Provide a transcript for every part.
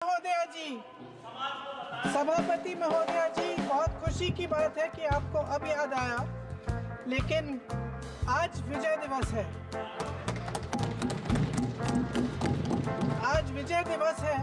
महोदया जी, सभापति महोदया जी, बहुत खुशी की बात है कि आपको अब याद आया, लेकिन आज विजय दिवस है। आज विजय दिवस है।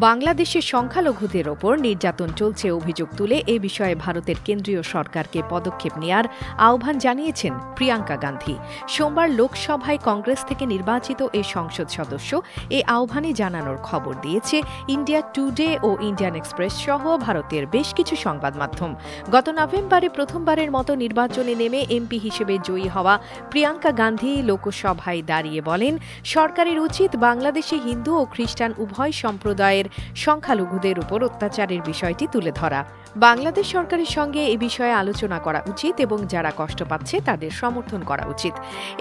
বাংলাদেশের সংখ্যালঘুদের ওপর নির্যাতন চলছে অভিযোগ তুলে এ বিষয়ে ভারতের কেন্দ্রীয় সরকারকে পদক্ষেপ নেয়ার আহ্বান জানিয়েছেন প্রিয়াঙ্কা গান্ধী। সোমবার লোকসভায় কংগ্রেস থেকে নির্বাচিত এই সংসদ সদস্য এ আহ্বানে জানানোর খবর দিয়েছে ইন্ডিয়া টুডে ও ইন্ডিয়ান এক্সপ্রেস সহ ভারতের বেশ কিছু সংবাদ মাধ্যম। গত নভেম্বরে প্রথমবারের মতো নির্বাচনে নেমে এমপি হিসেবে জয়ী হওয়া প্রিয়াঙ্কা গান্ধী লোকসভায় দাঁড়িয়ে বলেন, সরকারের উচিত বাংলাদেশে হিন্দু ও খ্রিস্টান উভয় সম্প্রদায়ের সংখ্যালঘুদের উপর অত্যাচারের বিষয়টি তুলে ধরা। বাংলাদেশ সরকারের সঙ্গে এ বিষয়ে আলোচনা করা উচিত এবং যারা কষ্ট পাচ্ছে তাদের সমর্থন করা উচিত।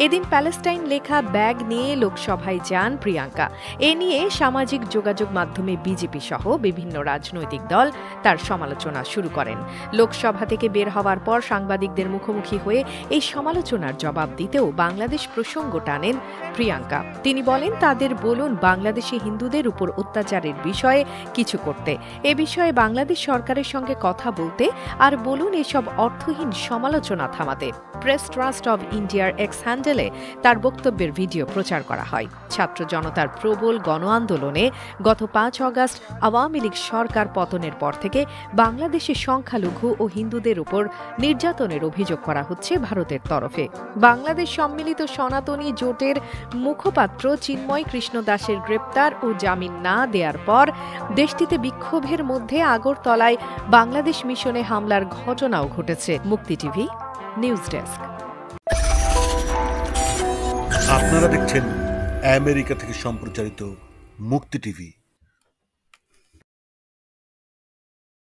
এদিন প্যালেস্টাইন লেখা ব্যাগ নিয়ে লোকসভায় যান প্রিয়াঙ্কা। এ নিয়ে সামাজিক যোগাযোগ মাধ্যমে বিজেপি সহ বিভিন্ন রাজনৈতিক দল তার সমালোচনা শুরু করেন। লোকসভা থেকে বের হওয়ার পর সাংবাদিকদের মুখোমুখি হয়ে এই সমালোচনার জবাব দিতেও বাংলাদেশ প্রসঙ্গ টানেন প্রিয়াঙ্কা। তিনি বলেন, তাদের বলুন বাংলাদেশি হিন্দুদের উপর অত্যাচারের বিষয়ে কিছু করতে, এ বিষয়ে বাংলাদেশ সরকারের সঙ্গে কথা বলতে, আর বলুন এসব অর্থহীন সমালোচনা থামাতে। প্রেস ট্রাস্ট অব ইন্ডিয়ার এক্স হ্যান্ডেলে তার বক্তব্যের ভিডিও প্রচার করা হয়। ছাত্র জনতার প্রবল গণ আন্দোলনে গত 5 অগস্ট আওয়ামী লীগ সরকার পতনের পর থেকে বাংলাদেশে সংখ্যালঘু ও হিন্দুদের উপর নির্যাতনের অভিযোগ করা হচ্ছে ভারতের তরফে। বাংলাদেশ সম্মিলিত সনাতনী জোটের মুখপাত্র চিন্ময় কৃষ্ণ দাসের গ্রেপ্তার ও জামিন না দেওয়ার পর দেশটিতে বিক্ষোভের মধ্যে আগরতলায় বাংলাদেশ মিশনে হামলার ঘটনাও ঘটেছে। মুক্তি টিভি নিউজ ডেস্ক। আপনারা দেখছেন আমেরিকা থেকে সম্প্রচারিত মুক্তি টিভি।